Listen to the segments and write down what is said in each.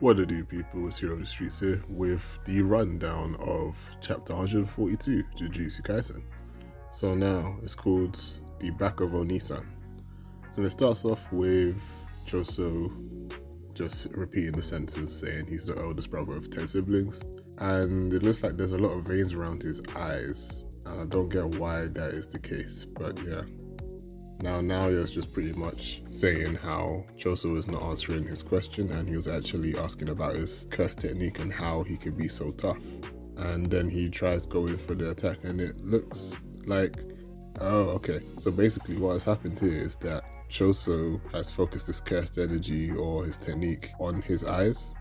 What to do, people? It's Hero of the Streets here with the rundown of chapter 142, Jujutsu Kaisen. So now it's called The Back of Onisan. And it starts off with Choso just repeating the sentence saying he's the eldest brother of 10 siblings. And it looks like there's a lot of veins around his eyes. And I don't get why that is the case, but yeah. Now Naoya's just pretty much saying how Choso is not answering his question and he was actually asking about his curse technique and how he could be so tough. And then he tries going for the attack and it looks like, oh, okay. So basically what has happened here is that Choso has focused his cursed energy or his technique on his eyes.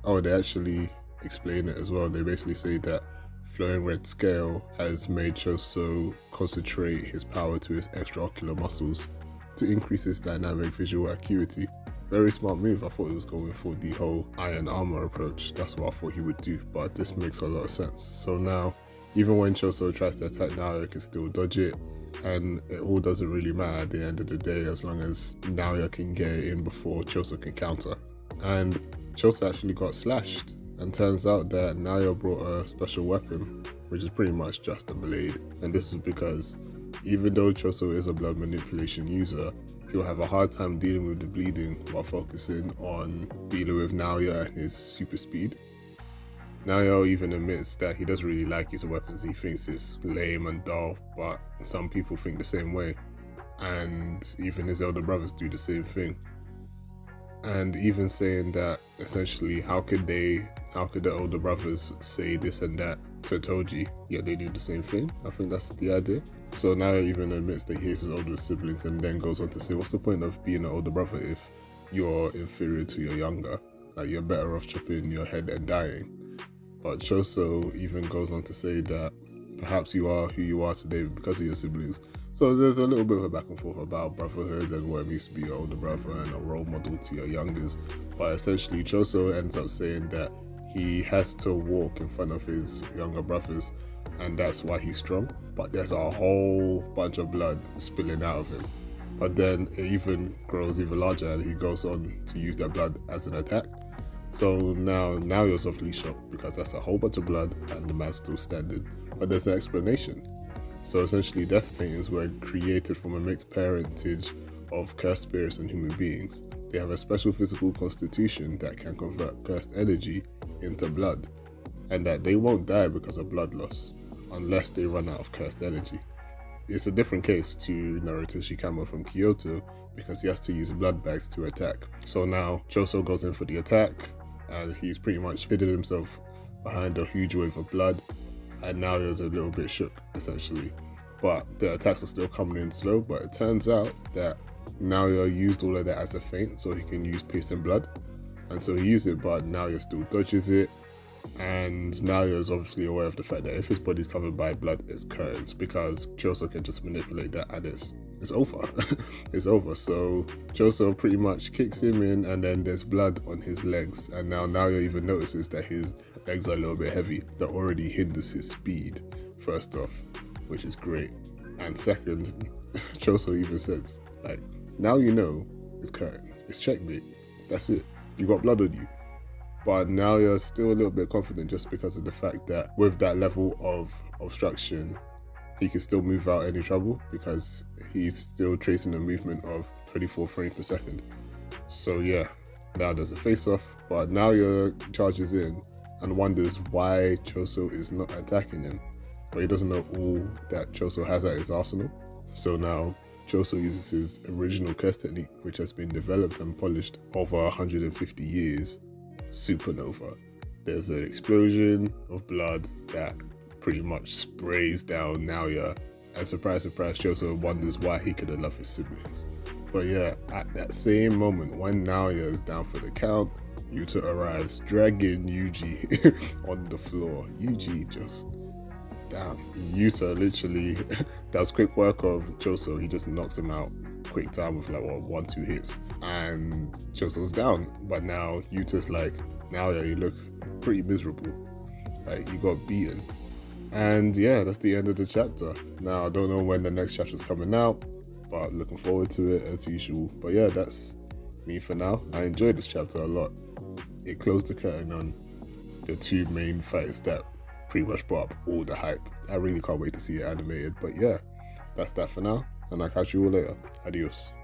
Oh, they actually explain it as well. They basically say that flowing red scale has made Choso concentrate his power to his extraocular muscles to increase his dynamic visual acuity. Very smart move. I thought he was going for the whole iron armor approach. That's what I thought he would do, but this makes a lot of sense. So now, even when Choso tries to attack Naoya, can still dodge it, and it all doesn't really matter at the end of the day as long as Naoya can get it in before Choso can counter. And Choso actually got slashed. And turns out that Naoya brought a special weapon, which is pretty much just a blade. And this is because even though Choso is a blood manipulation user, he'll have a hard time dealing with the bleeding while focusing on dealing with Naoya and his super speed. Naoya even admits that he doesn't really like using weapons. He thinks it's lame and dull, but some people think the same way. And even his elder brothers do the same thing. And even saying that essentially how could the older brothers say this and that to Toji, yet they do the same thing? I think that's the idea. So now he even admits that he hates his older siblings and then goes on to say, what's the point of being an older brother if you're inferior to your younger? Like, you're better off chopping your head and dying. But Choso even goes on to say that perhaps you are who you are today because of your siblings. So there's a little bit of a back and forth about brotherhood and what it means to be your older brother and a role model to your youngers. But essentially Choso ends up saying that he has to walk in front of his younger brothers and that's why he's strong. But there's a whole bunch of blood spilling out of him. But then it even grows even larger and he goes on to use that blood as an attack. So now you're softly shocked because that's a whole bunch of blood and the man's still standing. But there's an explanation. So essentially death paintings were created from a mixed parentage of cursed spirits and human beings. They have a special physical constitution that can convert cursed energy into blood, and that they won't die because of blood loss unless they run out of cursed energy. It's a different case to Naruto Shikamo from Kyoto because he has to use blood bags to attack. So now Choso goes in for the attack and he's pretty much hidden himself behind a huge wave of blood, and now he's a little bit shook essentially. But the attacks are still coming in slow, but it turns out that Naoya used all of that as a feint so he can use pace and blood. And so he used it, but Naoya still dodges it. And Naoya is obviously aware of the fact that if his body's covered by blood, it's curtains, because Choso can just manipulate that and it's over. It's over. So Choso pretty much kicks him in and then there's blood on his legs. And now Naoya even notices that his legs are a little bit heavy. That already hinders his speed, first off, which is great. And second, Choso even says, like, now you know it's curtains. It's checkmate. That's it. You got blood on you. But now you're still a little bit confident just because of the fact that with that level of obstruction, he can still move out any trouble because he's still tracing a movement of 24 frames per second. So yeah, now there's a face-off, but now you're charges in and wonders why Choso is not attacking him. But he doesn't know all that Choso has at his arsenal. So now Choso uses his original curse technique, which has been developed and polished over 150 years. Supernova. There's an explosion of blood that pretty much sprays down Naoya, and surprise, surprise, Choso wonders why he couldn't love his siblings. But yeah, at that same moment, when Naoya is down for the count, Yuta arrives, dragging Yuji on the floor. Yuji just, damn, Yuta literally does quick work of Choso. He just knocks him out quick time with like 1-2 hits and Choso's down. But now Yuta's like, now yeah, you look pretty miserable, like you got beaten. And yeah, that's the end of the chapter. Now I don't know when the next chapter's coming out, but looking forward to it as usual. But yeah, that's me for now. I enjoyed this chapter a lot. it closed the curtain on the two main fights that pretty much brought up all the hype. I really can't wait to see it animated. But yeah, that's that for now, and I'll catch you all later. Adios.